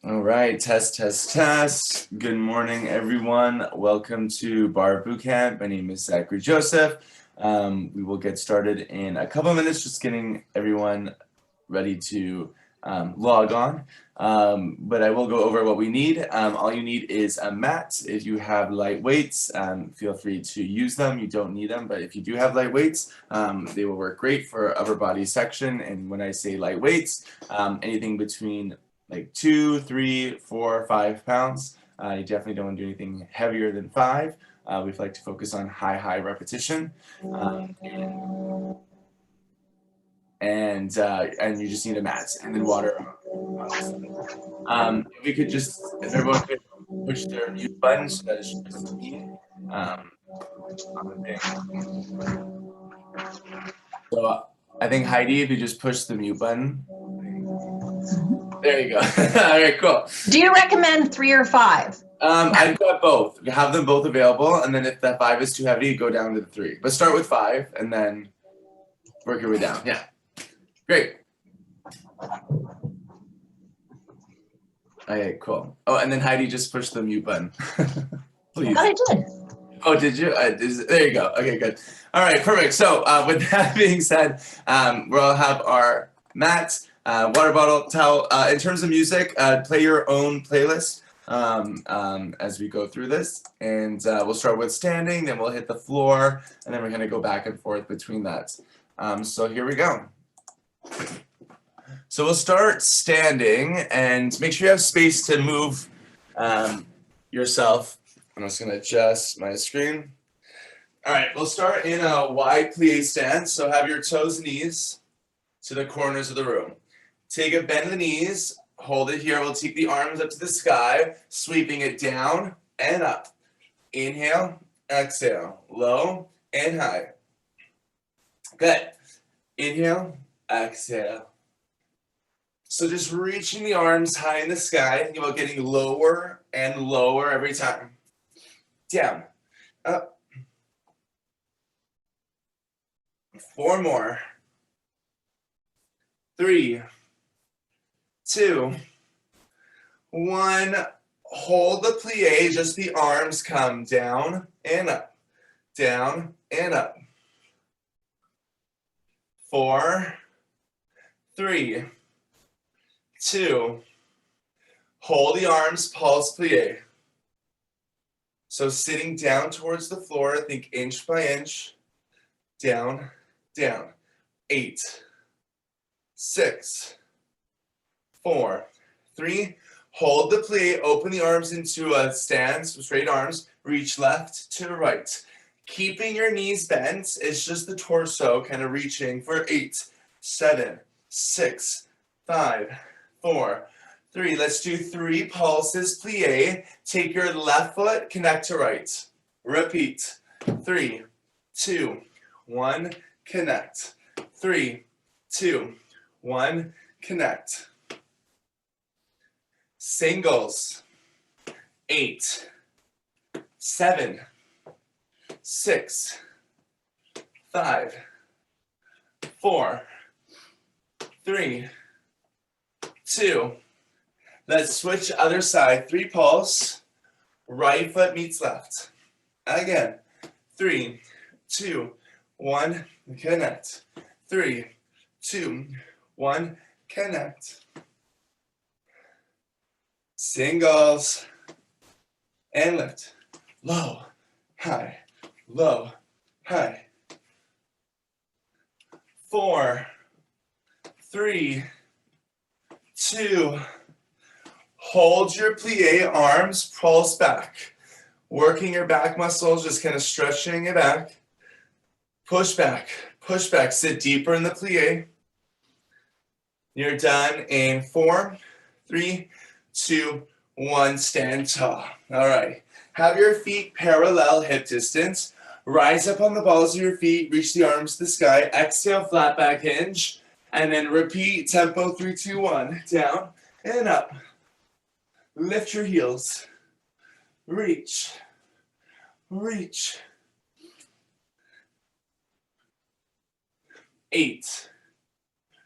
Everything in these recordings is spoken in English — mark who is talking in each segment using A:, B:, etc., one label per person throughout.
A: All right, test. Good morning, everyone. Welcome to Barre Bootcamp. My name is Zachary Joseph. We will get started in a couple of minutes, just getting everyone ready to log on. But I will go over what we need. All you need is a mat. If you have light weights, feel free to use them. You don't need them, but if you do have light weights, they will work great for upper body section. And when I say light weights, anything between like 2, 3, 4, 5 pounds. You definitely don't want to do anything heavier than 5. We like to focus on high repetition. And you just need a mat and then water. If we could just, if everyone could push their mute button so that it's just me on the thing. So I think Heidi, if you just push the mute button. There you go. All right, cool.
B: Do you recommend 3 or 5?
A: I've got both. You have them both available, and then if that 5 is too heavy, go down to the 3. But start with 5 and then work your way down. Yeah. Great. Okay, cool. Oh, and then Heidi, just push the mute button. Please.
B: I did.
A: Oh, did you? There you go. Okay, good. All right, perfect. So with that being said, we'll have our mats, water bottle, towel. In terms of music, play your own playlist as we go through this. And we'll start with standing, then we'll hit the floor, and then we're going to go back and forth between that. So here we go. So we'll start standing, and make sure you have space to move yourself. I'm just going to adjust my screen. All right, we'll start in a wide plie stance. So have your toes and knees to the corners of the room. Take a bend the knees, hold it here. We'll take the arms up to the sky, sweeping it down and up. Inhale, exhale, low and high. Good. Inhale, exhale. So just reaching the arms high in the sky, think about getting lower and lower every time. Down, up. 4 more. 3, 2, 1. Hold the plie, just the arms come down and up, down and up. 4, 3, 2. Hold the arms, pulse plie. So sitting down towards the floor, think inch by inch, down, down. 8, 6, 4, 3. Hold the plie, open the arms into a stance, straight arms, reach left to right. Keeping your knees bent, it's just the torso kind of reaching for 8, 7, 6, 5, 4, 3. Let's do 3 pulses, plie. Take your left foot, connect to right. Repeat. 3, 2, 1, connect. 3, 2, 1, connect. Singles. 8, 7, 6, 5, 4, 3, 2. Let's switch other side. 3 pulse. Right foot meets left. Again. 3, 2, 1, connect. 3, 2, 1, connect. Singles. And lift. Low, high, low, high. 4, 3, 2. Hold your plie, arms, pulse back. Working your back muscles, just kind of stretching it back. Push back, sit deeper in the plie. You're done in 4, 3, 2, 1, stand tall. All right, have your feet parallel hip distance. Rise up on the balls of your feet, reach the arms to the sky. Exhale, flat back hinge. And then repeat, tempo, 3, 2, 1. Down and up. Lift your heels. Reach. Reach. 8,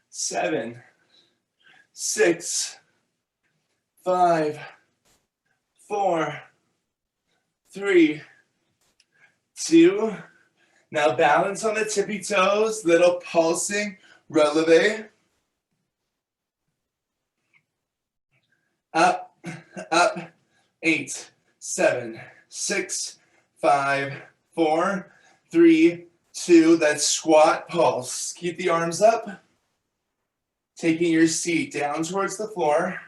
A: 7, 6, 5, 4, 3, 2. Now balance on the tippy toes, little pulsing releve. Up, up, 8, 7, 6, 5, 4, 3, 2. That's squat pulse. Keep the arms up. Taking your seat down towards the floor.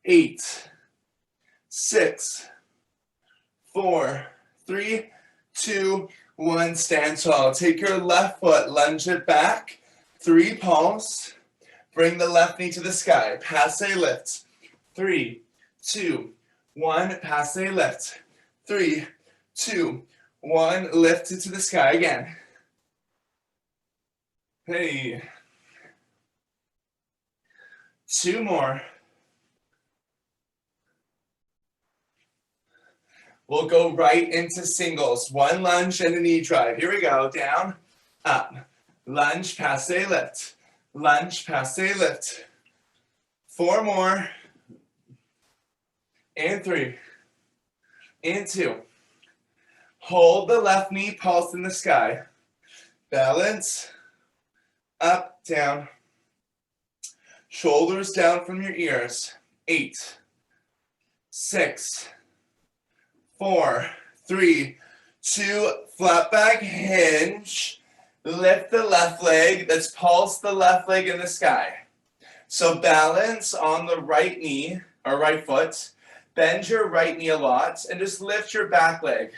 A: 8, 6, 4, 3, 2, 1. Stand tall. Take your left foot, lunge it back. 3, pulse. Bring the left knee to the sky. Passe lift. 3, 2, 1. Passe lift. 3, 2, 1. Lift it to the sky again. Hey. 2 more. We'll go right into singles. 1 lunge and a knee drive. Here we go. Down, up. Lunge, passe lift. Lunge, passe lift. 4 more. And 3. And 2. Hold the left knee, pulse in the sky. Balance. Up, down. Shoulders down from your ears. 8, 6, 4, 3, 2. Flat back hinge. Lift the left leg. Let's pulse the left leg in the sky. So balance on the right knee or right foot. Bend your right knee a lot and just lift your back leg.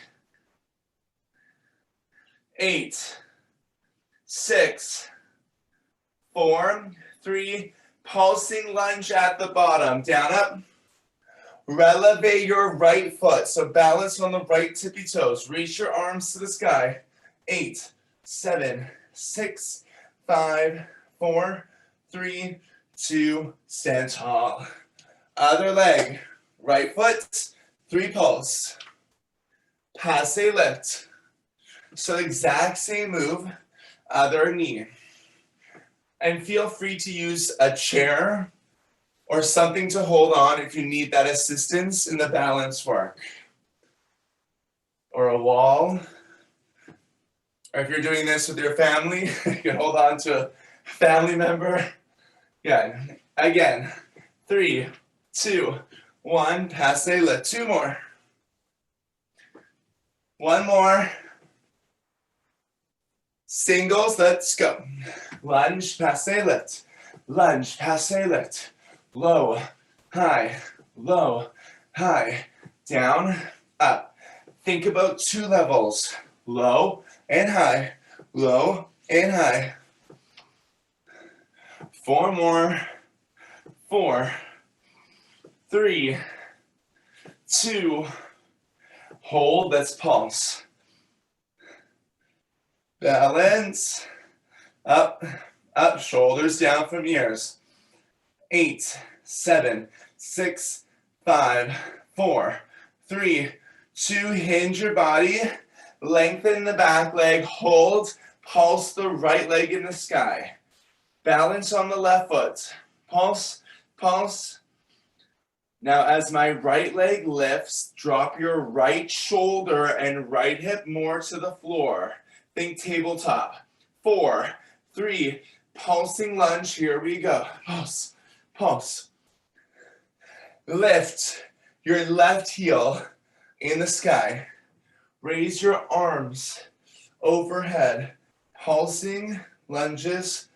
A: 8, 6, 4, 3. Pulsing lunge at the bottom. Down, up. Releve your right foot. So balance on the right tippy toes. Reach your arms to the sky. 8, 7, 6, 5, 4, 3, 2. Stand tall. Other leg. Right foot. 3, pulse. Passe lift. So exact same move. Other knee. And feel free to use a chair or something to hold on if you need that assistance in the balance work. Or a wall. Or if you're doing this with your family, you can hold on to a family member. Yeah. Again. 3, 2, 1. Passe lift. 2 more. 1 more. Singles, let's go. Lunge, passe lift. Lunge, passe lift. Low, high, low, high. Down, up. Think about 2 levels. Low and high. Low and high. 4 more. 4, 3, 2. Hold, let's pulse. Balance. Up, up, shoulders down from ears. 8, 7, 6, 5, 4, 3, 2. Hinge your body. Lengthen the back leg. Hold. Pulse the right leg in the sky. Balance on the left foot. Pulse, pulse. Now as my right leg lifts, drop your right shoulder and right hip more to the floor. Think tabletop. 4, 3, pulsing lunge. Here we go. Pulse, pulse. Lift your left heel in the sky. Raise your arms overhead. Pulsing lunges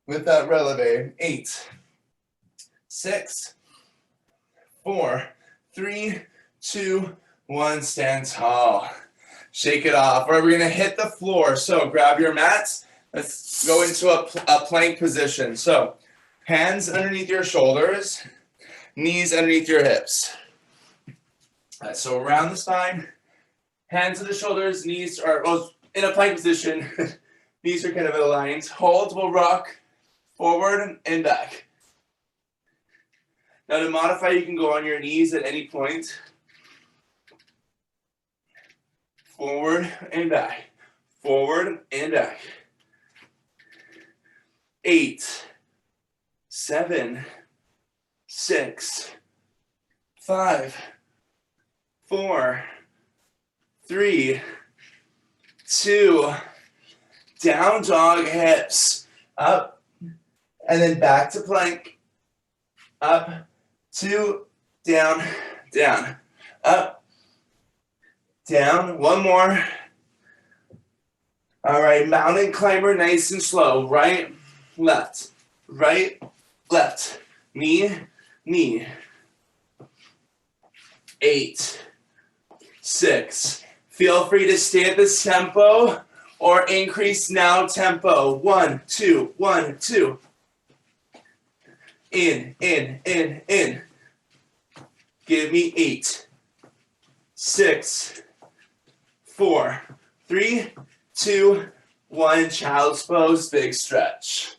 A: with that releve. 8, 6, 4, 3, 2, 1. Stand tall. Shake it off. All right, we're going to hit the floor. So grab your mats. Let's go into a plank position. So hands underneath your shoulders, knees underneath your hips. All right, so around the spine, hands to the shoulders, knees are in a plank position. Knees are kind of aligned. Hold, we'll rock forward and back. Now to modify, you can go on your knees at any point. Forward and back. Forward and back. 8, 7, 6, 5, 4, 3, 2, down dog, hips up, and then back to plank, up, 2, down, down, up, down, one more. All right, mountain climber, nice and slow, right, left, knee, knee. 8, 6, feel free to stay at this tempo or increase now tempo. 1, 2, 1, 2. In. Give me 8, 6, 4, 3, 2, 1. Child's pose, big stretch.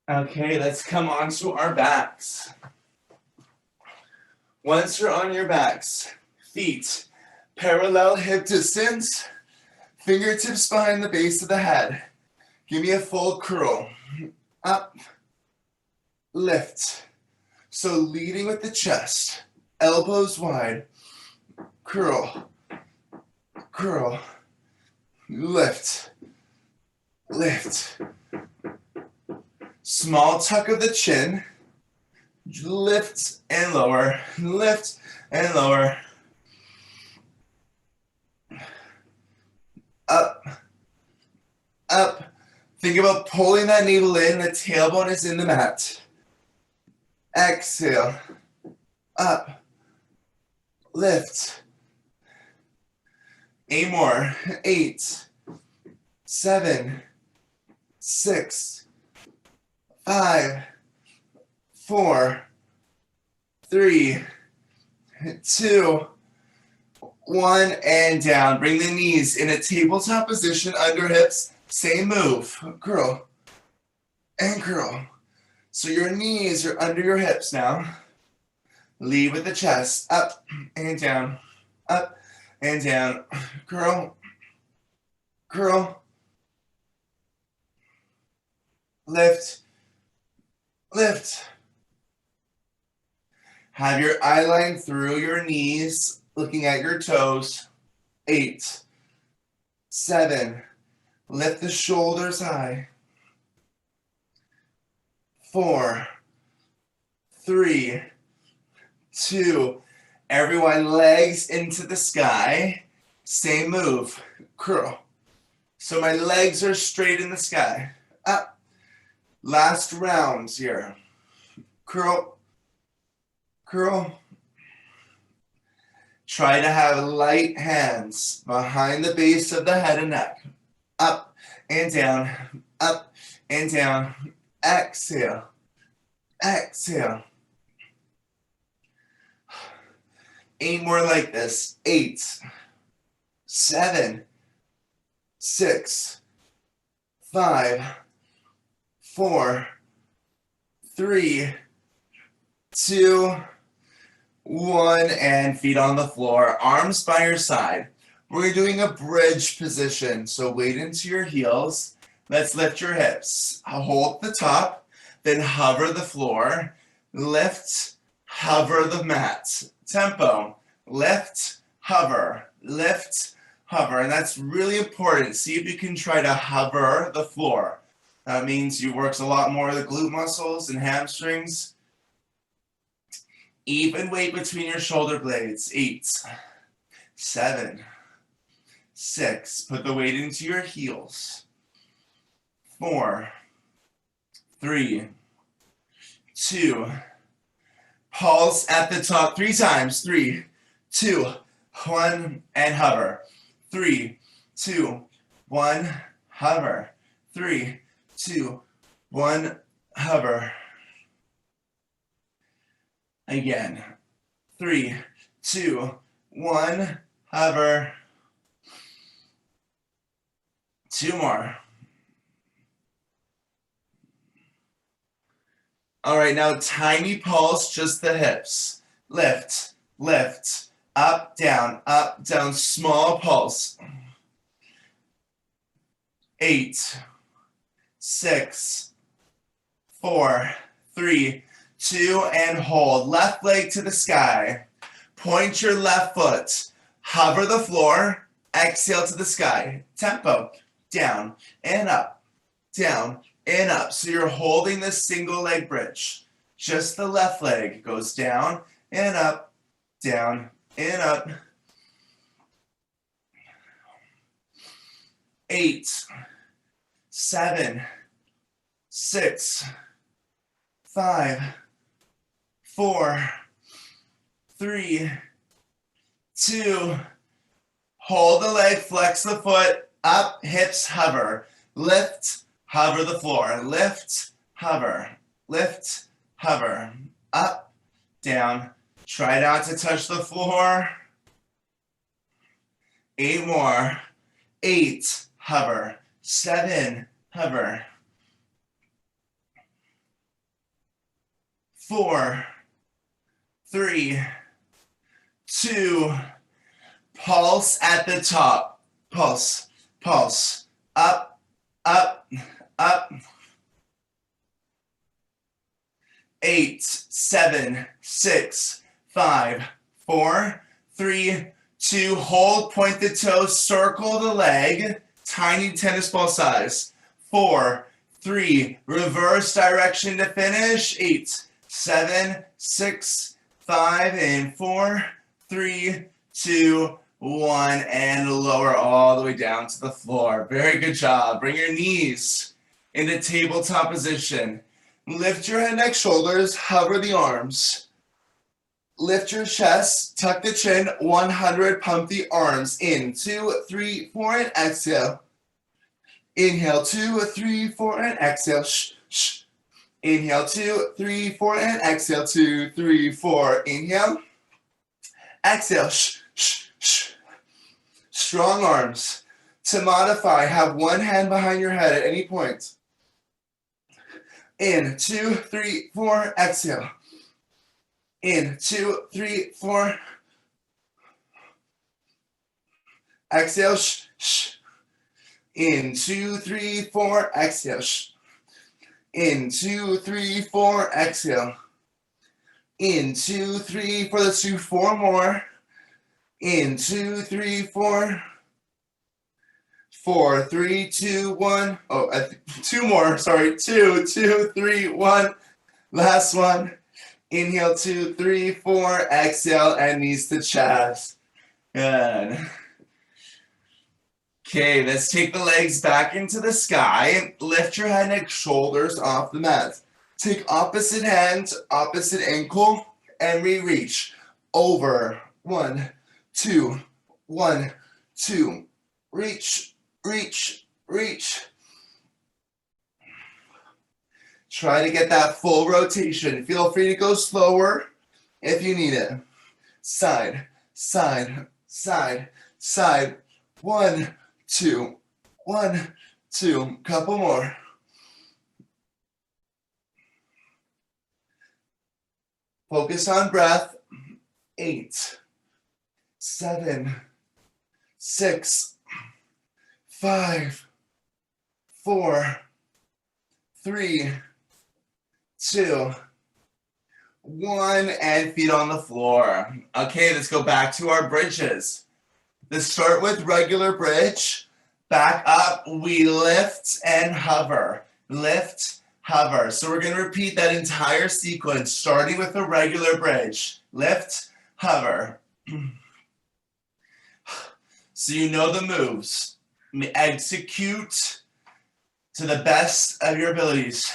A: Okay, let's come on to our backs. Once you're on your backs, feet parallel hip distance, fingertips behind the base of the head. Give me a full curl. Up, lift. So leading with the chest, elbows wide, curl, curl, lift, lift. Small tuck of the chin, lift and lower, lift and lower. Up, up. Think about pulling that navel in, the tailbone is in the mat. Exhale, up, lift. 8 more, 8, 7, 6, 5, 4, 3, 2, 1, and down. Bring the knees in a tabletop position, under hips. Same move, curl and curl. So your knees are under your hips now. Lead with the chest, up and down, curl, curl, lift, lift. Have your eye line through your knees, looking at your toes. 8, 7, lift the shoulders high. 4, 3, 2, everyone legs into the sky. Same move, curl. So my legs are straight in the sky. Up. Last rounds here. Curl, curl. Try to have light hands behind the base of the head and neck. Up and down, up and down. Exhale, exhale. 8 more like this. 8, 7, 6, 5, 4, 3, 2, 1, and feet on the floor, arms by your side. We're doing a bridge position, so weight into your heels. Let's lift your hips. Hold the top, then hover the floor. Lift, hover the mat. Tempo, lift, hover, and that's really important. See if you can try to hover the floor. That means you work a lot more of the glute muscles and hamstrings. Even weight between your shoulder blades. 8, 7, 6. Put the weight into your heels. 4, 3, 2. Pulse at the top 3 times. 3, 2, 1, and hover. 3, 2, 1, hover. 3, 2, 1, hover. Again. 3, 2, 1, hover. 2 more. All right, now tiny pulse, just the hips. Lift, lift, up, down, small pulse. 8, 6, 4, 3, 2, and hold. Left leg to the sky. Point your left foot. Hover the floor. Exhale to the sky. Tempo. Down and up. Down and up. So you're holding this single leg bridge. Just the left leg goes down and up, down and up. 8, 7, 6, 5, 4, 3, 2. Hold the leg, flex the foot, up, hips, hover. Lift, hover the floor. Lift, hover. Lift, hover. Up, down. Try not to touch the floor. 8 more. 8, hover. 7, hover. 4, 3, 2, pulse at the top. Pulse, pulse. Up, up, up. 8, 7, 6, 5, 4, 3, 2. Hold, point the toes, circle the leg. Tiny tennis ball size. 4, 3, reverse direction to finish. 8, 7, 6, 5, and 4, 3, 2, 1, and lower all the way down to the floor. Very good job. Bring your knees into tabletop position. Lift your head, neck, shoulders, hover the arms. Lift your chest, tuck the chin, 100, pump the arms in. 2, 3, 4, and exhale. Inhale, 2, 3, 4, and exhale. Shh, shh. Inhale, 2, 3, 4, and exhale. 2, 3, 4. Inhale. Exhale. Shh, shh, shh. Strong arms. To modify, have one hand behind your head at any point. In, 2, 3, 4, exhale. In, 2, 3, 4. Exhale, shh, shh. In, 2, 3, 4, exhale, shh. In, 2, 3, 4, exhale. In, 2, 3, 4, let's do 4 more. In, 2, 3, 4. 4, 3, 2, 1. Oh, 2 more, sorry. 2, 2, 3, 1. Last one. Inhale, 2, 3, 4. Exhale, and knees to chest. Good. Okay, let's take the legs back into the sky. Lift your head, neck, shoulders off the mat. Take opposite hand, opposite ankle, and we reach over. 1, 2, 1, 2. Reach, reach, reach. Try to get that full rotation. Feel free to go slower if you need it. Side, side, side, side. 1, 2, 1, 2. Couple more. Focus on breath. 8, 7, 6, 5, 4, 3, 2, 1, and feet on the floor. Okay, let's go back to our bridges. Let's start with regular bridge. Back up, we lift and hover. Lift, hover. So we're going to repeat that entire sequence, starting with a regular bridge. Lift, hover. So you know the moves. Execute to the best of your abilities.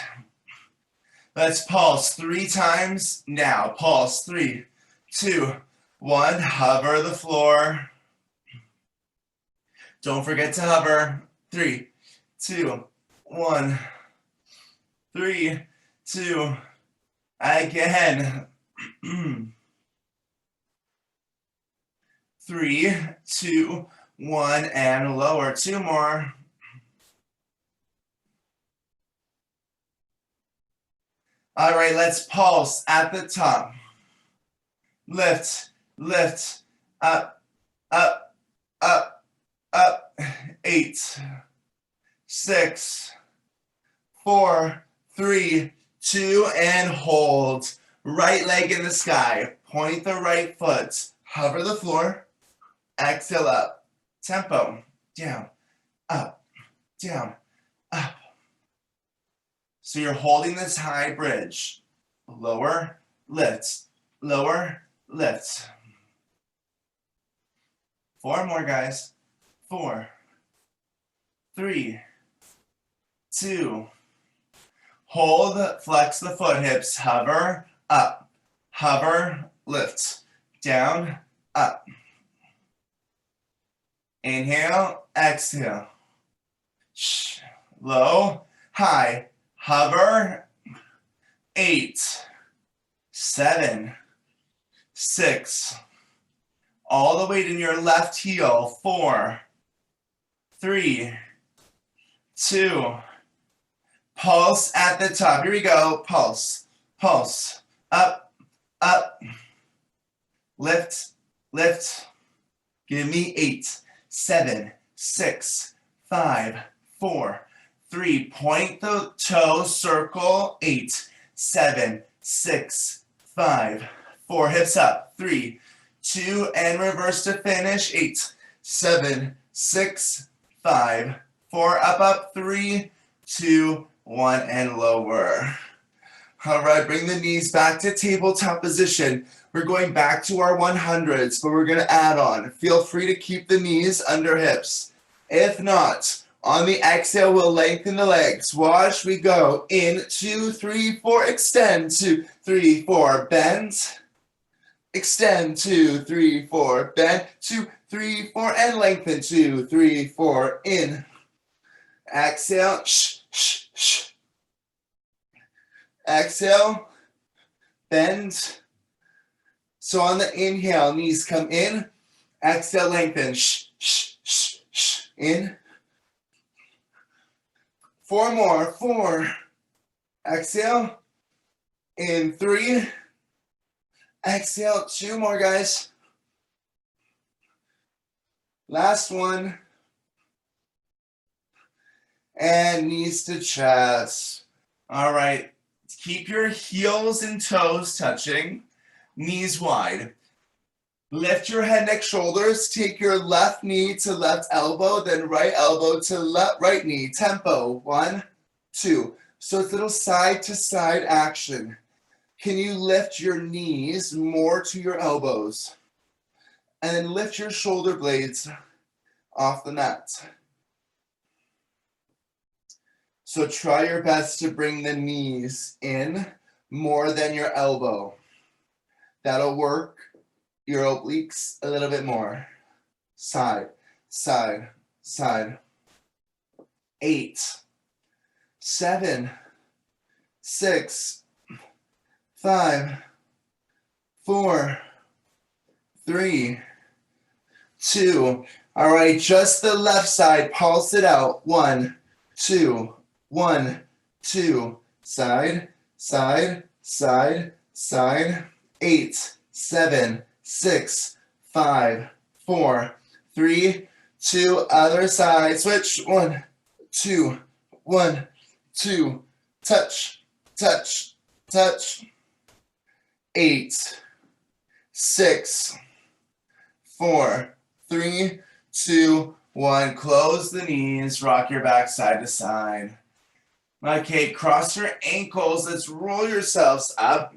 A: Let's pulse 3 times now. Pulse 3, 2, 1. Hover the floor. Don't forget to hover. 3, 2, 1. 3, 2. Again. 3, 2, 1, and lower. 2 more. All right, let's pulse at the top. Lift, lift, up, up, up, up. 8, 6, 4, 3, 2, and hold. Right leg in the sky. Point the right foot. Hover the floor. Exhale up. Tempo. Down, up, down, up. So you're holding this high bridge. Lower, lift, lower, lift. 4 more, guys. 4, 3, 2. Hold, flex the foot hips, hover, up, hover, lift, down, up. Inhale, exhale. Low, high, hover. 8, 7, 6. All the weight in your left heel. 4, 3, 2. Pulse at the top. Here we go. Pulse, pulse. Up, up. Lift, lift. Give me 8, 7, 6, 5, 4, 3. Point the toe, circle. 8, 7, 6, 5, 4. Hips up. 3, 2, and reverse to finish. 8, 7, 6, 5, 4. Up, up. 3, 2, 1, and lower. All right, bring the knees back to tabletop position. We're going back to our 100s, but we're going to add on. Feel free to keep the knees under hips. If not, on the exhale, we'll lengthen the legs. Watch, we go in, 2, 3, 4, extend, 2, 3, 4, bend, extend, 2, 3, 4, bend, 2, 3, 4, and lengthen, 2, 3, 4, in. Exhale, shh, shh, shh. Exhale, bend. So on the inhale, knees come in. Exhale, lengthen. Shh, shh, shh, shh. In. 4 more. 4. Exhale. In. 3. Exhale. 2 more, guys. Last one. And knees to chest. All right. Keep your heels and toes touching. Knees wide. Lift your head, neck, shoulders. Take your left knee to left elbow, then right elbow to right knee. Tempo. 1, 2. So it's a little side to side action. Can you lift your knees more to your elbows? And then lift your shoulder blades off the mat. So try your best to bring the knees in more than your elbow. That'll work your obliques a little bit more. Side, side, side. 8, 7, 6, 5, 4, 3, 2. All right, just the left side. Pulse it out. 1, 2, 1, 2. Side, side, side, side. 8, 7, 6, 5, 4, 3, 2. Other side. Switch. 1, 2, 1, 2. Touch, touch, touch. 8, 6, 4, 3, 2, 1. Close the knees. Rock your back side to side. Okay, cross your ankles. Let's roll yourselves up.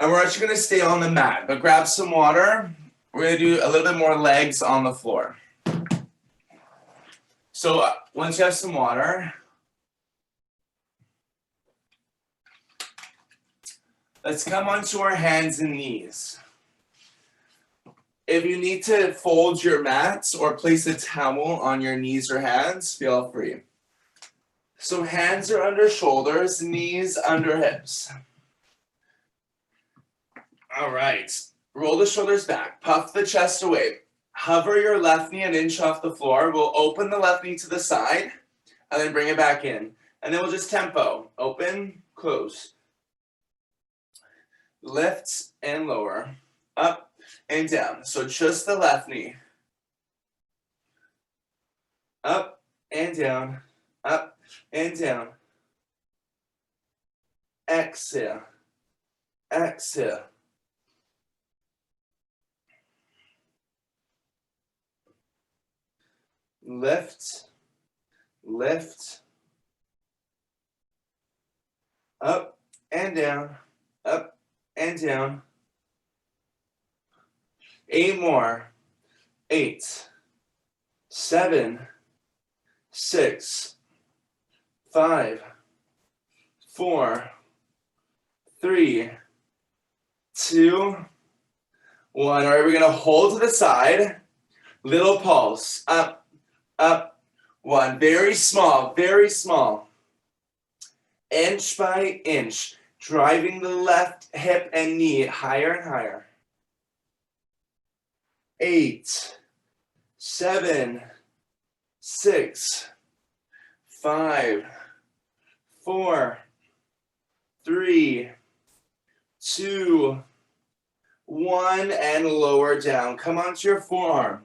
A: And we're actually going to stay on the mat, but grab some water. We're going to do a little bit more legs on the floor. So once you have some water, let's come onto our hands and knees. If you need to fold your mats or place a towel on your knees or hands, feel free. So hands are under shoulders, knees under hips. All right, roll the shoulders back, puff the chest away. Hover your left knee an inch off the floor. We'll open the left knee to the side and then bring it back in. And then we'll just tempo, open, close. Lift and lower, up and down. So just the left knee. Up and down, up and down. exhale, exhale. Lift, lift, up and down, up and down. 8 more. 8, 7, 6, 5, 4, 3, 2, 1. All right, we're going to hold to the side. Little pulse. Up, up, 1. Very small, very small. Inch by inch. Driving the left hip and knee higher and higher. 8, 7, 6, 5, 4, 3, 2, 1, and lower down. Come onto your forearm.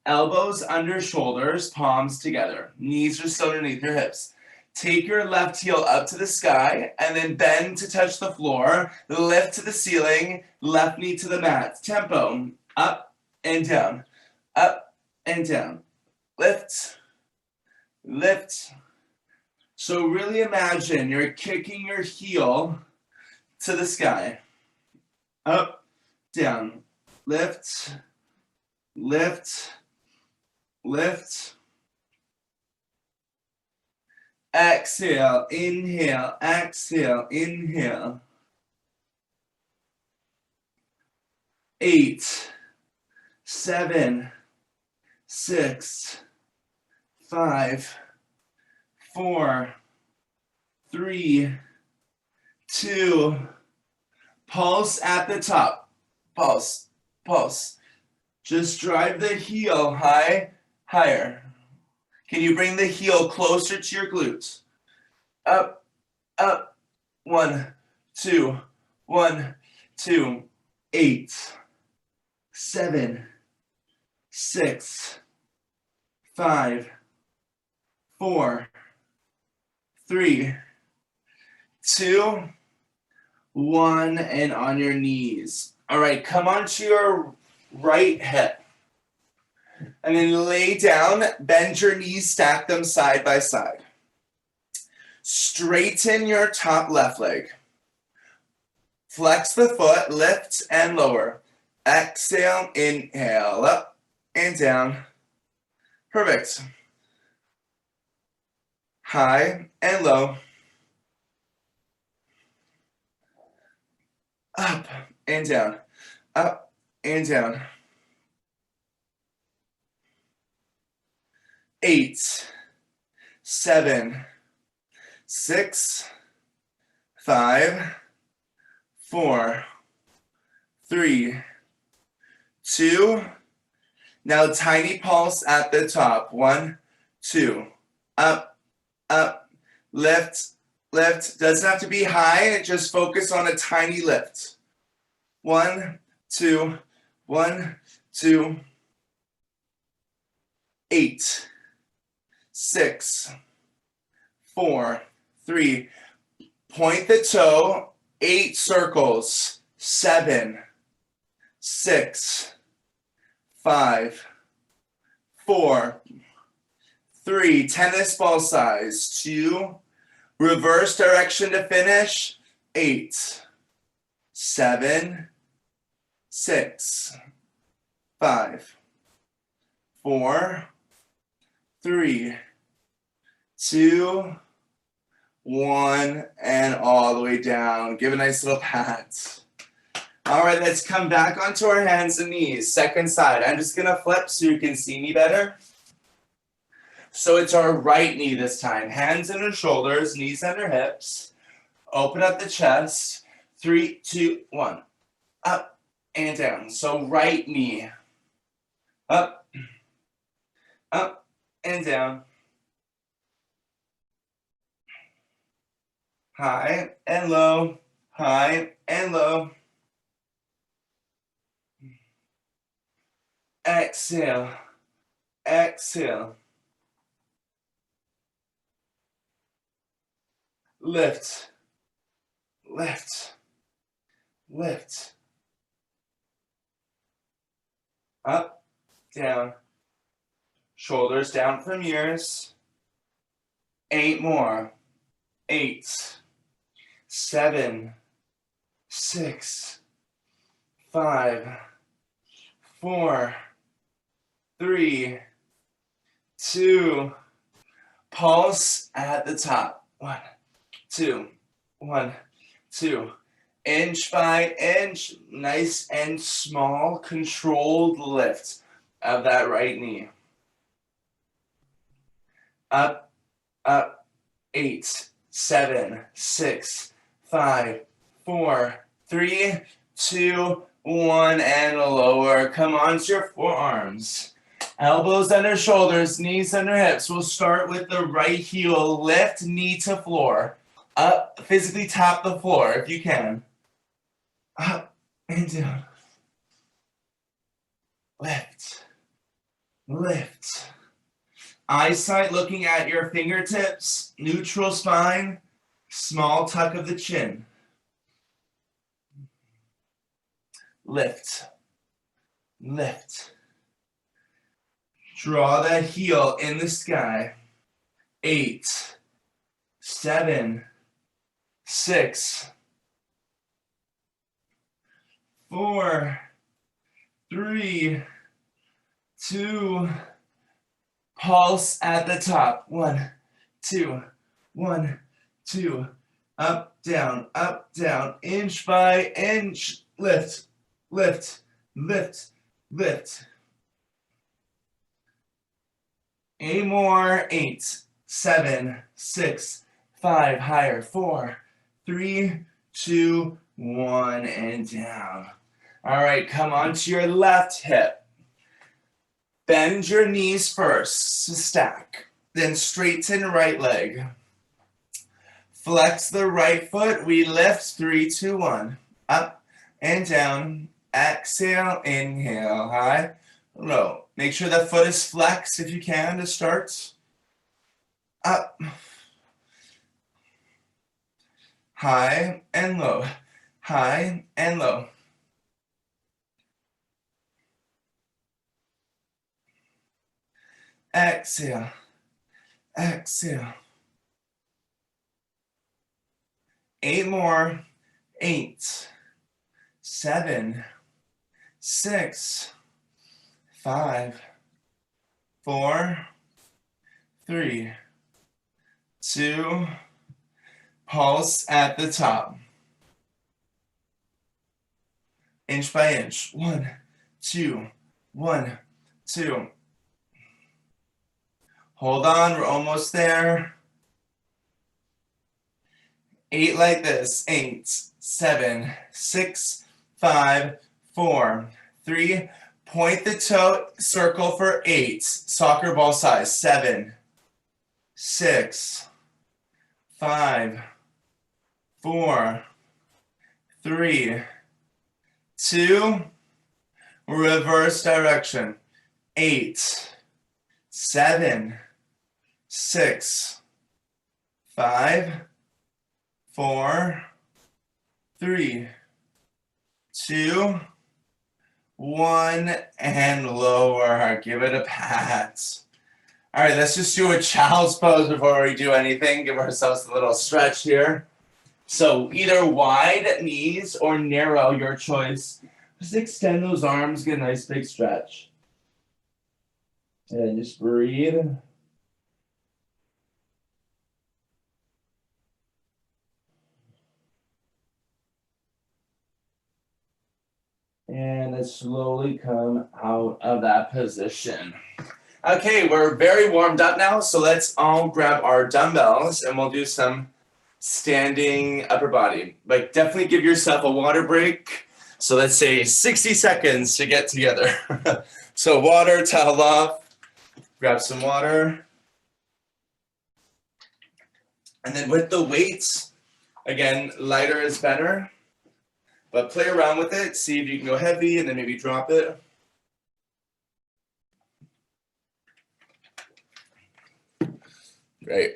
A: Elbows under shoulders, palms together. Knees are still underneath your hips. Take your left heel up to the sky and then bend to touch the floor. Lift to the ceiling, left knee to the mat. Tempo. Up and down. Up and down. Lift. Lift. So really imagine you're kicking your heel to the sky. Up, down. Lift, lift, lift. Exhale, inhale, exhale, inhale. 8, 7, 6, 5, 4, 3, 2. Pulse at the top. Pulse, pulse. Just drive the heel higher. Can you bring the heel closer to your glutes? Up, up. 1, 2, 1, 2. 8, 7, 6, 5, 4, 3, 2, 1, and on your knees. All right, come onto your right hip. And then lay down, bend your knees, stack them side by side. Straighten your top left leg. Flex the foot, lift and lower. Exhale, inhale, up and down. Perfect. High and low. Up and down. Up and down. 8, 7, 6, 5, 4, 3, 2. Now tiny pulse at the top. 1, 2. Up, up, lift, lift. Doesn't have to be high. Just focus on a tiny lift. 1, 2, 1, 2. 8, 6, 4, 3. Point the toe. 8 circles. 7, 6, 5, 4, 3. Tennis ball size. 2. Reverse direction to finish. 8, 7, 6, 5, 4, 3, 2, 1, and all the way down. Give a nice little pat. All right, let's come back onto our hands and knees. Second side. I'm just going to flip so you can see me better. So it's our right knee this time. Hands under shoulders, knees under hips. Open up the chest. 3, 2, 1. Up and down. So right knee. Up, up and down. High and low. High and low. Exhale. Exhale. Lift. lift, lift. Up, down. Shoulders down from ears. 8 more. 8, 7, 6, 5, 4, 3, 2. Pulse at the top. 1, 2, 1, 2. Inch by inch, nice and small, controlled lift of that right knee. Up, up, 8, 7, 6, 5, 4, 3, 2, 1, and lower. Come onto your forearms. Elbows under shoulders, knees under hips. We'll start with the right heel. Lift knee to floor. Up, physically tap the floor if you can. Up and down. Lift. Lift. Eyesight looking at your fingertips. Neutral spine. Small tuck of the chin. Lift. Lift. Draw that heel in the sky. 8, 7, 6, 4, 3, 2. Pulse at the top. 1, 2, 1, 2. Up, down, inch by inch. Lift, lift, lift, lift. 8 more. 8, 7, 6, 5. Higher. 4, 3, 2, 1, and down. All right, come onto your left hip. Bend your knees first to stack, then straighten right leg. Flex the right foot. We lift. 3, 2, 1. Up and down. Exhale, inhale, high, low. Make sure the foot is flexed if you can to start. Up, high and low, high and low. Exhale, exhale. 8 more. 8, 7, 6, 5, 4, 3, 2. Pulse at the top. Inch by inch. 1, 2, 1, 2. Hold on, we're almost there. 8 like this. 8, 7, 6, 5, 4, 3. Point the toe, circle for 8. Soccer ball size. 7, 6, 5, 4, 3, 2. Reverse direction. 8, 7, 6, 5, 4, 3, 2, 1, and lower. Give it a pat. All right, let's just do a child's pose before we do anything. Give ourselves a little stretch here. So either wide knees or narrow, your choice. Just extend those arms, get a nice big stretch. And just breathe. And then slowly come out of that position. Okay, we're very warmed up now, so let's all grab our dumbbells and we'll do some standing upper body. But definitely give yourself a water break. So let's say 60 seconds to get together. So water, towel off, grab some water. And then with the weights, again, lighter is better. But play around with it, see if you can go heavy and then maybe drop it. Great.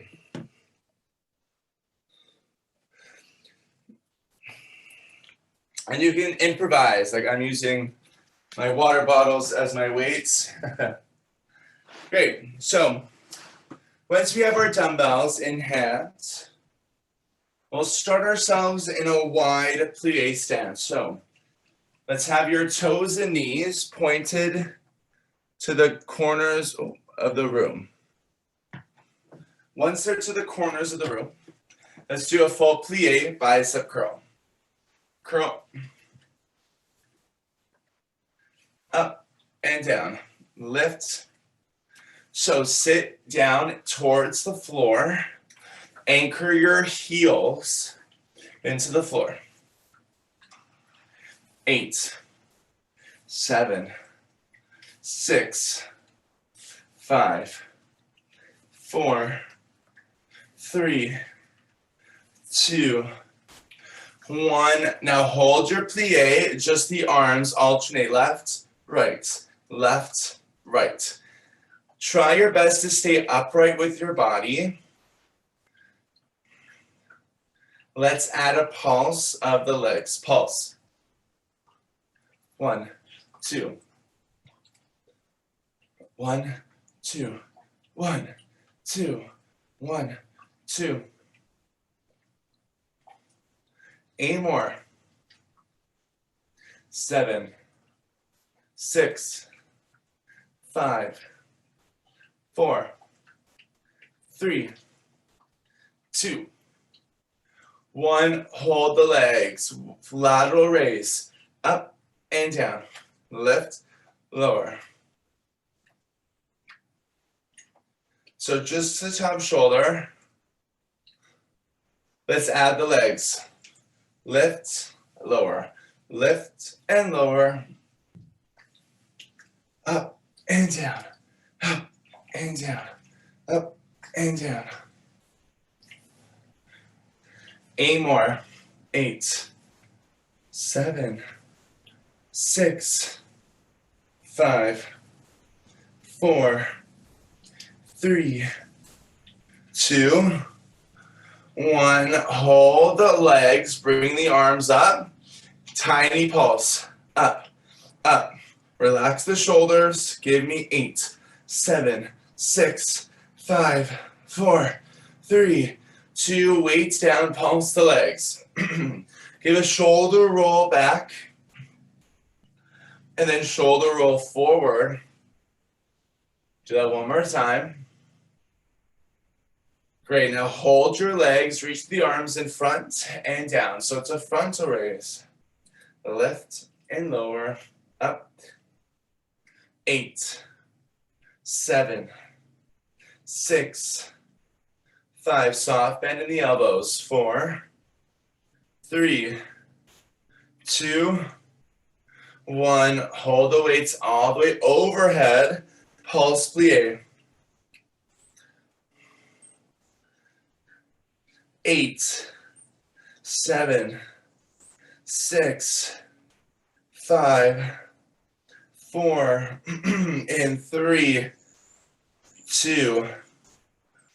A: And you can improvise, like I'm using my water bottles as my weights. Great, so once we have our dumbbells in hand, we'll start ourselves in a wide plie stance. So let's have your toes and knees pointed to the corners of the room. Once they're to the corners of the room, let's do a full plie bicep curl. Curl. Up and down. Lift. So sit down towards the floor. Anchor your heels into the floor. 8, 7, 6, 5, 4, 3, 2, 1. Now hold your plie, just the arms alternate left, right, left, right. Try your best to stay upright with your body. Let's add a pulse of the legs. Pulse. 1, 2. 1, 2. 1, 2. 1, 2. 8 more. 7, 6, 5, 4, 3, 2, 1. Hold the legs. Lateral raise. Up and down. Lift, lower. So just the top shoulder. Let's add the legs. Lift, lower. Lift and lower. Up and down. Up and down. Up and down. 8 more. 8, 7, 6, 5, 4, 3, 2, 1. Hold the legs. Bring the arms up. Tiny pulse. Up, up. Relax the shoulders. Give me 8, 7, 6, 5, 4, 3, 2. Weights down. Pulse the legs. Give a shoulder roll back. And then shoulder roll forward. Do that one more time. Great. Now hold your legs. Reach the arms in front and down. So it's a frontal raise. Lift and lower. Up. 8, 7, 6, 5. Soft bend in the elbows. 4, 3, 2, 1. Hold the weights all the way overhead. Pulse plie. 8, 7, 6, 5, 4, and 3, 2,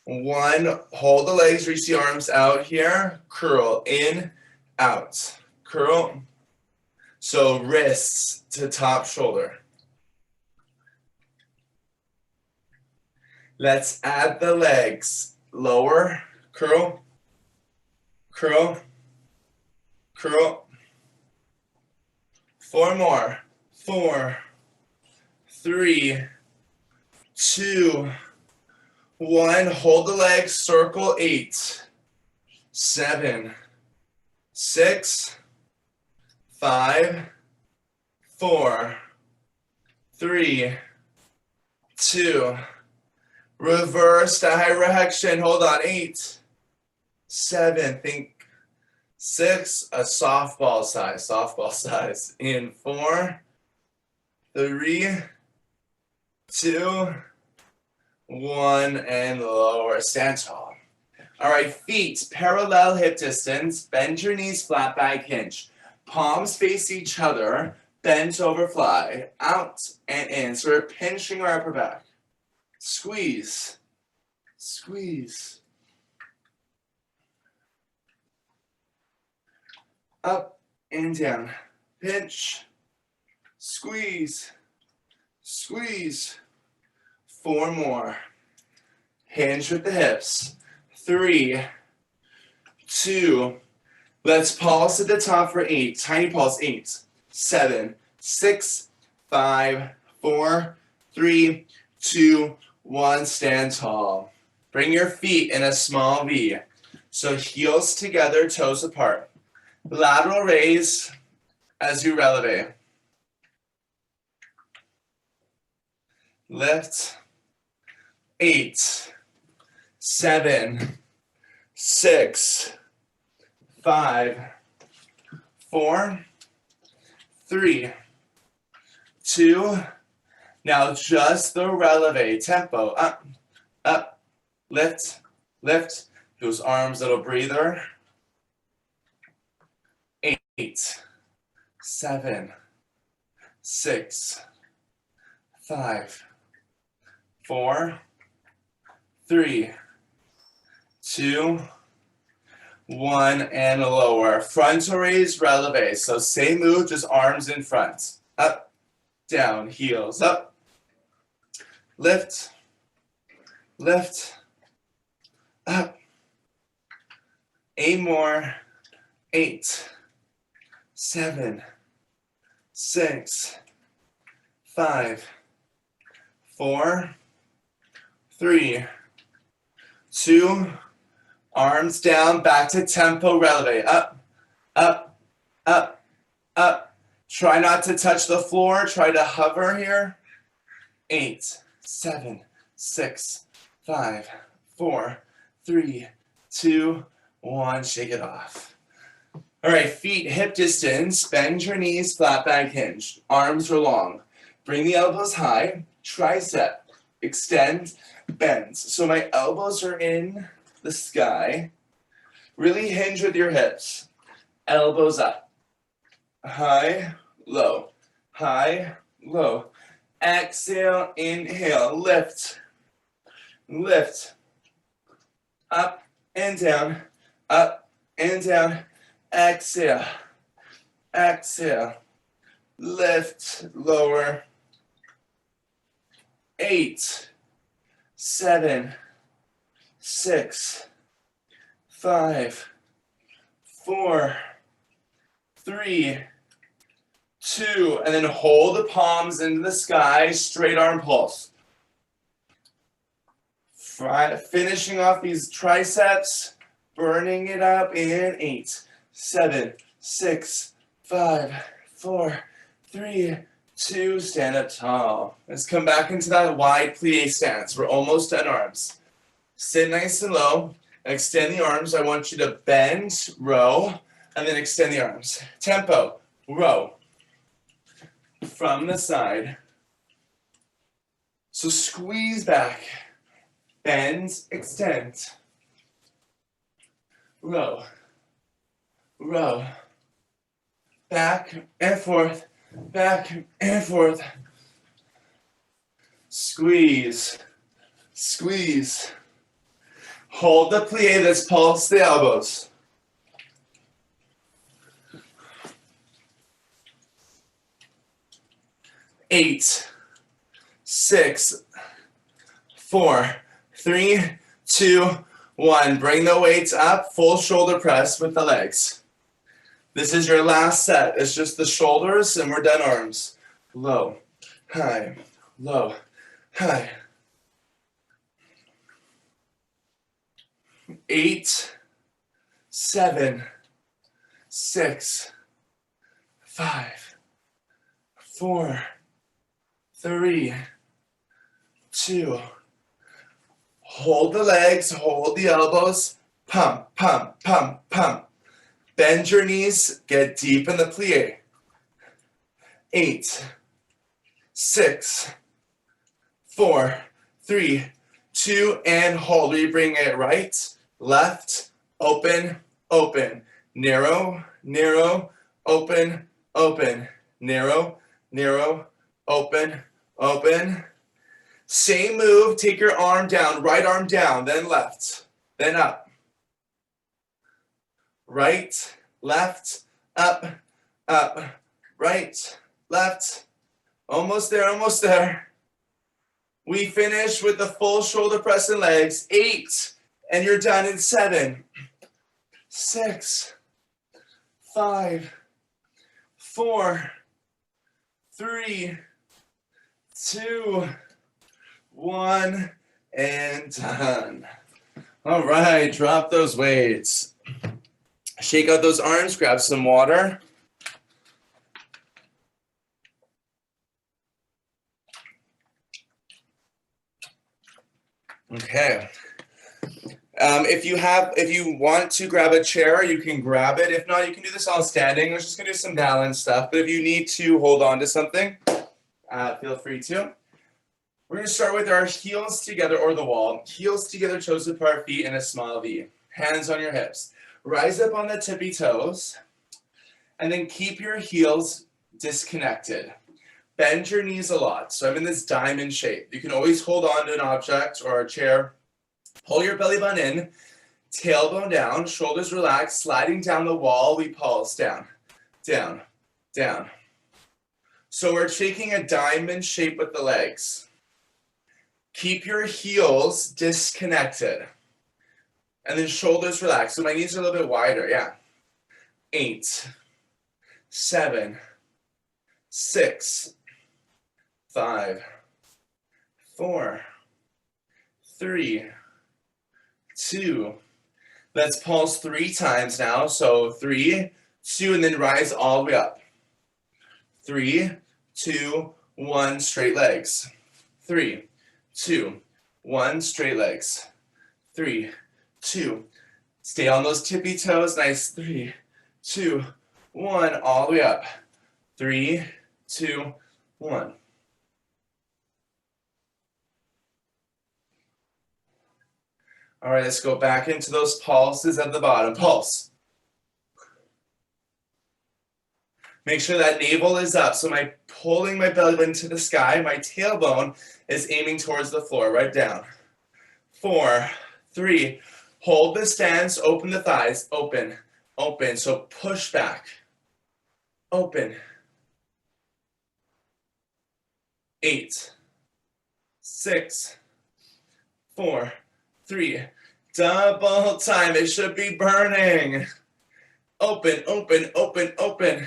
A: 1. Hold the legs, reach the arms out here. Curl in, out. Curl. So wrists to top shoulder. Let's add the legs. Lower, curl, curl, curl. 4 more. 4, 3, 2, 1. Hold the legs, circle. 8, 7, 6, 5, 4, 3, 2. Reverse direction. Hold on. 8, 7. Think 6. A softball size. Softball size. In 4, 3, 2, 1, and lower. Stand tall. All right. Feet parallel hip distance. Bend your knees flat back hinge. Palms face each other. Bent over fly. Out and in. So we're pinching our upper back. Squeeze, squeeze. Up and down. Pinch, squeeze, squeeze. 4 more. Hinge with the hips. 3, 2. Let's pulse at the top for 8. Tiny pulse. 8, 7, 6, 5, 4, 3, 2, 1. Stand tall. Bring your feet in a small V. So heels together, toes apart. Lateral raise as you releve. Lift. 8, 7, 6, 5, 4, 3, 2. Now just the releve. Tempo. Up, up, lift, lift. Those arms, little breather. 8, 7, 6, 5, 4, 3, 2, 1, and lower. Frontal raise, releve. So same move, just arms in front. Up, down, heels up. Lift, lift, up. 8 more. 8, 7, 6, 5, 4, 3, 2, arms down, back to tempo releve. Up, up, up, up. Try not to touch the floor. Try to hover here. 8, 7, 6, 5, 4, 3, 2, 1. Shake it off. All right, feet hip distance. Bend your knees, flat back hinge. Arms are long. Bring the elbows high. Tricep. Extend, bend. So my elbows are in the sky. Really hinge with your hips. Elbows up. High, low. High, low. Exhale, inhale. Lift. Lift. Up and down. Up and down. Exhale. Exhale. Lift. Lower. 8, 7, 6, 5, 4, 3, 2, and then hold the palms into the sky, straight arm pulse. Finishing off these triceps, burning it up in 8, 7, 6, 5, 4, 3, 2, stand up tall. Let's come back into that wide plie stance. We're almost done arms. Sit nice and low. Extend the arms. I want you to bend, row, and then extend the arms. Tempo, row. From the side. So squeeze back. Bend, extend. Row. Row. Back and forth. Back and forth. Squeeze. Squeeze. Hold the plie. Let's pulse the elbows. Eight, 6, 4, 3, 2, 1. Bring the weights up. Full shoulder press with the legs. This is your last set. It's just the shoulders and we're done arms. Low, high, low, high. 8, 7, 6, 5, 4, 3, 2. Hold the legs, hold the elbows. Pump, pump, pump, pump. Bend your knees, get deep in the plie. 8, 6, 4, 3, 2, and hold. We bring it right, left, open, open. Narrow, narrow, open, open. Narrow, narrow, open, open. Same move, take your arm down, right arm down, then left, then up. Right, left, up, up, right, left, almost there, almost there. We finish with the full shoulder press and legs, 8, and you're done in 7, 6, 5, 4, 3, 2, 1, and done. All right, drop those weights. Shake out those arms, grab some water. Okay. If you want to grab a chair, you can grab it. If not, you can do this all standing. We're just gonna do some balance stuff. But if you need to hold on to something, feel free to. We're gonna start with our heels together or the wall. Heels together, toes apart, feet in a small V. Hands on your hips. Rise up on the tippy toes, and then keep your heels disconnected. Bend your knees a lot. So I'm in this diamond shape. You can always hold on to an object or a chair. Pull your belly button in, tailbone down, shoulders relaxed, sliding down the wall, we pulse down, down, down. So we're taking a diamond shape with the legs. Keep your heels disconnected. And then shoulders relaxed. So my knees are a little bit wider, yeah. 8, 7, 6, 5, 4, 3, 2. Let's pulse 3 times now. So 3, 2, and then rise all the way up. 3, 2, 1, straight legs. 3, 2, 1, straight legs. 3, 2. Stay on those tippy toes. Nice. 3, 2, 1, all the way up. 3, 2, 1. All right, let's go back into those pulses at the bottom. Pulse. Make sure that navel is up. So I'm pulling my belly button to the sky. My tailbone is aiming towards the floor, right down. 4, 3. Hold the stance, open the thighs, open, open. So push back, open. 8, 6, 4, 3. Double time. It should be burning. Open, open, open, open.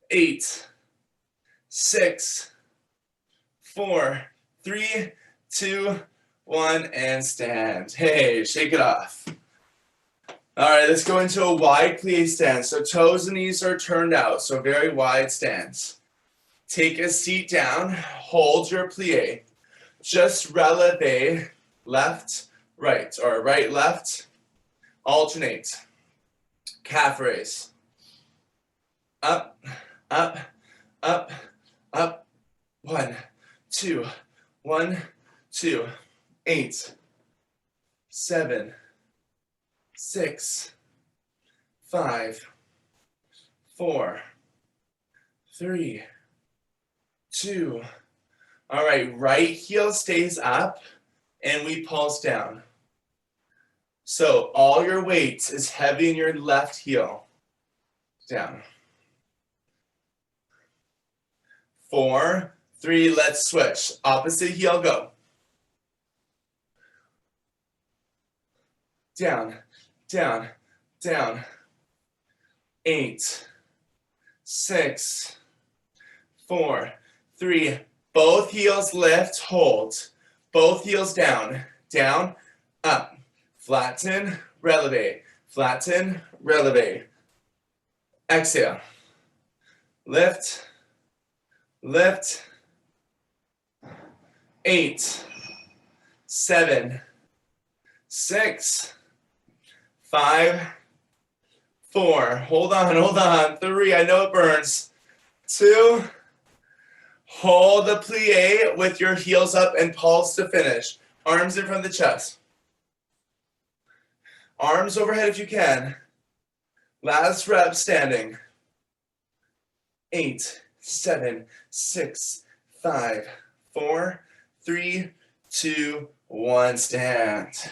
A: 8, 6, 4, 3, 2, 1, and stand. Hey, shake it off. All right, let's go into a wide plie stance. So toes and knees are turned out, so very wide stance. Take a seat down, hold your plie. Just releve, left, right, or right, left, alternate. Calf raise. Up, up, up, up. 1, 2, 1, 2, 8, 7, 6, 5, 4, 3, 2. All right, right heel stays up and we pulse down. So all your weight is heavy in your left heel. Down. 4, 3, let's switch. Opposite heel, go. Down, down, down. 8, 6, 4, 3. Both heels lift, hold. Both heels down, down, up. Flatten, releve. Flatten, releve. Exhale. Lift, lift. 8, 7, 6, 5, 4. Hold on. 3, I know it burns. 2. Hold the plie with your heels up and pulse to finish. Arms in front of the chest. Arms overhead if you can. Last rep standing. 8, 7, 6, 5, 4, 3, 2, 1. Stand.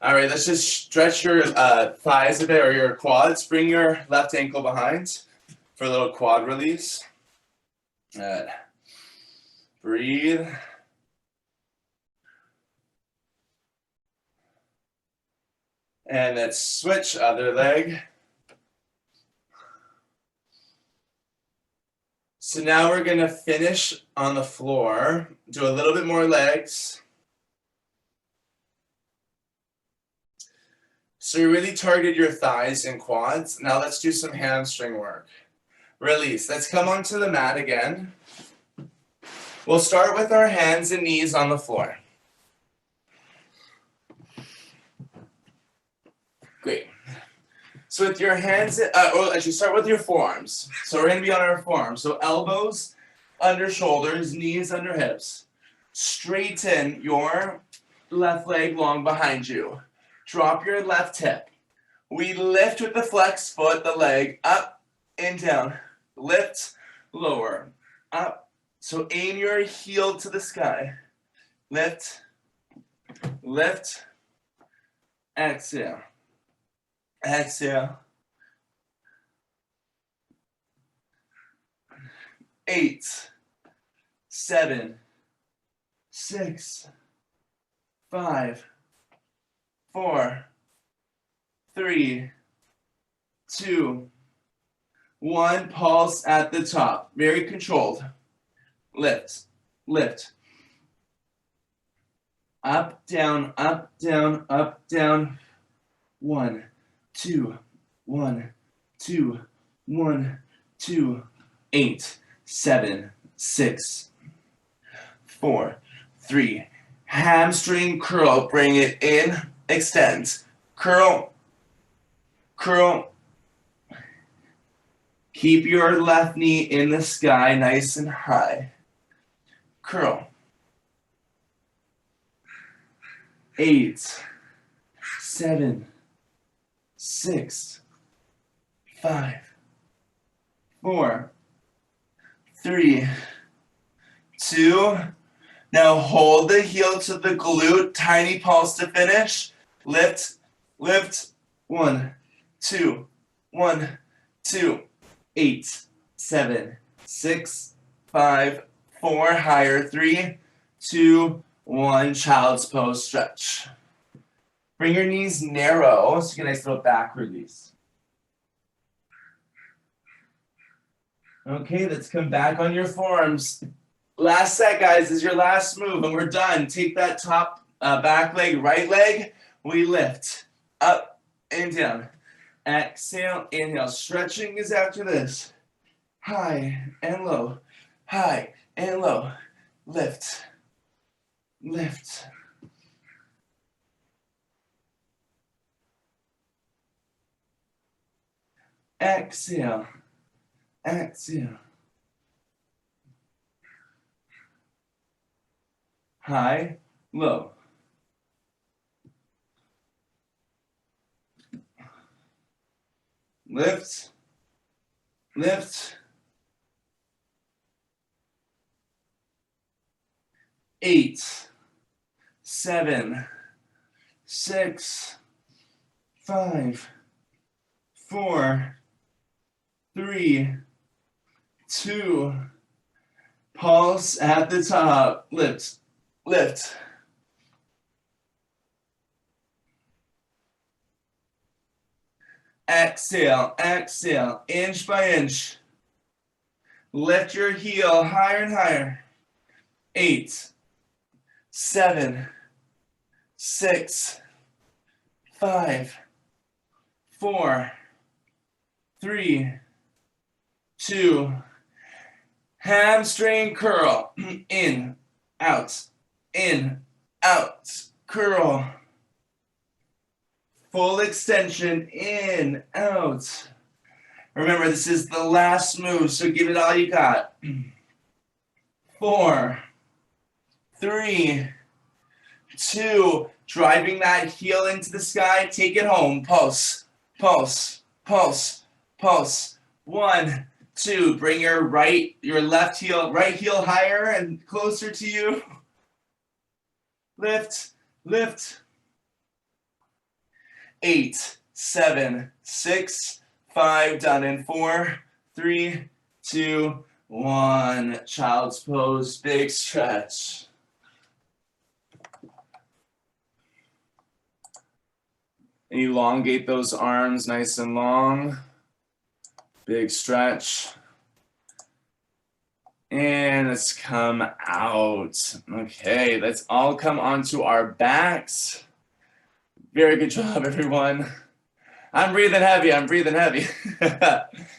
A: All right, let's just stretch your thighs a bit or your quads. Bring your left ankle behind for a little quad release. Good. Breathe. And let's switch other leg. So now we're gonna finish on the floor. Do a little bit more legs. So you really target your thighs and quads. Now let's do some hamstring work. Release. Let's come onto the mat again. We'll start with our hands and knees on the floor. Great. So with your hands, or actually start with your forearms. So we're going to be on our forearms. So elbows under shoulders, knees under hips. Straighten your left leg long behind you. Drop your left hip. We lift with the flex foot, the leg, up and down. Lift, lower, up. So aim your heel to the sky. Lift, lift, exhale. Exhale. 8, 7, 6, 5, 4, 3, 2, 1. Pulse at the top. Very controlled. Lift, lift. Up, down, up, down, up, down. 1, 2, 1, 2, 1, 2, 8, 7, 6, 4, 3. Hamstring curl. Bring it in. Extend. Curl. Curl. Keep your left knee in the sky, nice and high. Curl. 8, 7, 6, 5, 4, 3, 2. Now hold the heel to the glute. Tiny pulse to finish. Lift, lift. 1, 2, 1, 2. 8, 7, 6, 5, 4. Higher. 3, 2, 1. Child's pose stretch. Bring your knees narrow so you get a nice little back release. Okay, let's come back on your forearms. Last set, guys, is your last move, and we're done. Take that top back leg, right leg. We lift up and down. Exhale, inhale. Stretching is after this. High and low. High and low. Lift. Lift. Exhale. Exhale. High, low. Lift, lift. 8, 7, 6, 5, 4, 3, 2. Pulse at the top. Lift, lift. Exhale, exhale, inch by inch. Lift your heel higher and higher. 8, 7, 6, 5, 4, 3, 2. Hamstring curl. In, out, curl. Full extension, in, out. Remember, this is the last move, so give it all you got. 4, 3, 2. Driving that heel into the sky. Take it home. Pulse, pulse, pulse, pulse. 1, 2. Bring your right heel higher and closer to you. Lift, lift. 8, 7, 6, 5, done in 4, 3, 2, 1. Child's pose, big stretch. Elongate those arms nice and long. Big stretch. And let's come out. Okay, let's all come onto our backs. Very good job, everyone. I'm breathing heavy, I'm breathing heavy.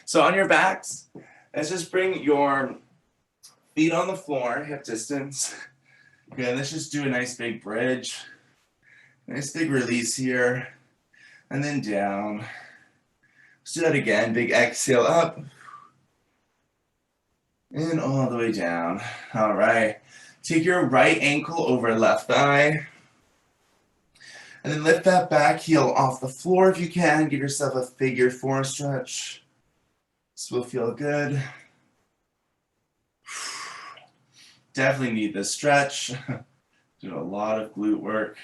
A: So on your backs, let's just bring your feet on the floor, hip distance. Okay, let's just do a nice big bridge. Nice big release here. And then down. Let's do that again. Big exhale up. And all the way down. All right. Take your right ankle over left thigh. And then lift that back heel off the floor if you can. Give yourself a figure 4 stretch. This will feel good. Definitely need this stretch. Do a lot of glute work.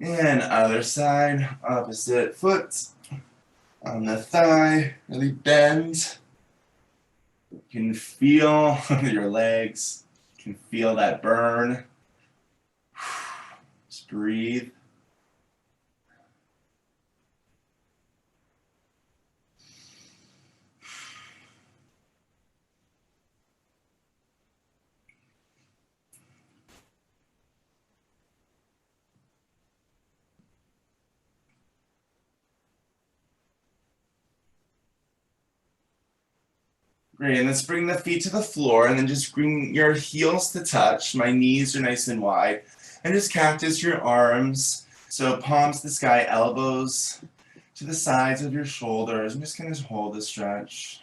A: And other side, opposite foot on the thigh, really bend. You can feel your legs, you can feel that burn. Just breathe. Great, and let's bring the feet to the floor and then just bring your heels to touch. My knees are nice and wide. And just cactus your arms. So palms to the sky, elbows to the sides of your shoulders. I'm just going to hold the stretch.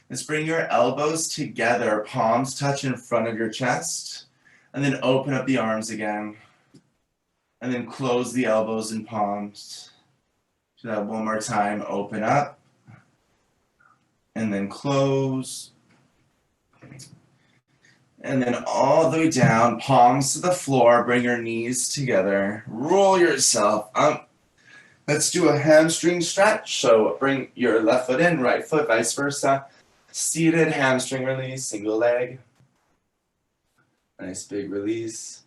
A: Let's bring your elbows together. Palms touch in front of your chest. And then open up the arms again. And then close the elbows and palms. Do that one more time. Open up. And then close. And then all the way down. Palms to the floor. Bring your knees together. Roll yourself up. Let's do a hamstring stretch. So bring your left foot in, right foot, vice versa. Seated hamstring release, single leg. Nice big release.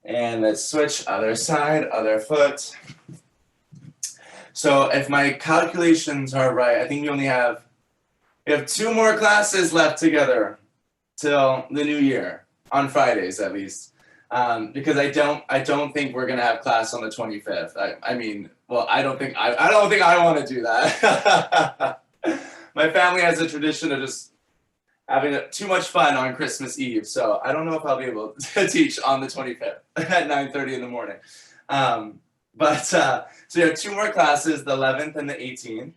A: And let's switch other side, other foot. So if my calculations are right, I think we have 2 more classes left together till the new year, on Fridays at least. Because I don't think we're gonna have class on the 25th. I mean, well, I don't think I want to do that. My family has a tradition of just having too much fun on Christmas Eve, so I don't know if I'll be able to teach on the 25th at 9:30 in the morning. So we have 2 more classes, the 11th and the 18th.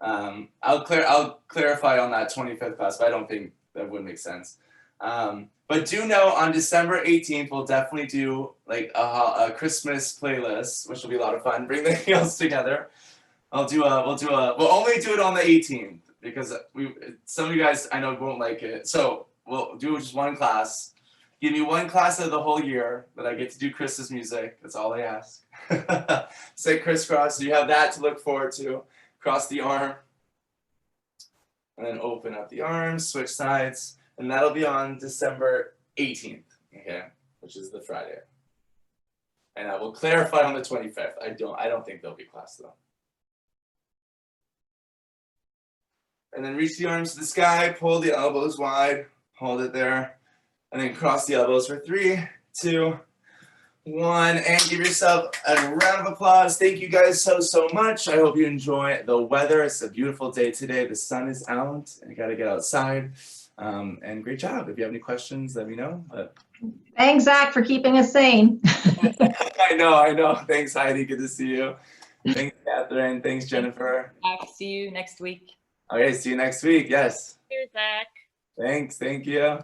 A: I'll clarify on that 25th class, but I don't think that would make sense. But do know on December 18th, we'll definitely do like a Christmas playlist, which will be a lot of fun. Bring the heels together. We'll only do it on the 18th because some of you guys I know won't like it. So we'll do just 1 class. Give me 1 class of the whole year that I get to do Chris's music. That's all I ask. Say crisscross. So you have that to look forward to. Cross the arm. And then open up the arms, switch sides. And that'll be on December 18th, okay, which is the Friday. And I will clarify on the 25th. I don't think there'll be class though. And then reach the arms to the sky, pull the elbows wide, hold it there, and then cross the elbows for 3, 2, 1, and give yourself a round of applause. Thank you guys so much. I hope you enjoy the weather. It's a beautiful day today. The sun is out, and you got to get outside. And great job. If you have any questions, let me know.
B: Thanks, Zach, for keeping us sane.
A: I know. Thanks, Heidi. Good to see you. Thanks, Catherine. Thanks, Jennifer.
C: Zach, see you next week.
A: Okay, see you next week. Yes.
D: Here's Zach.
A: Thanks. Thank you.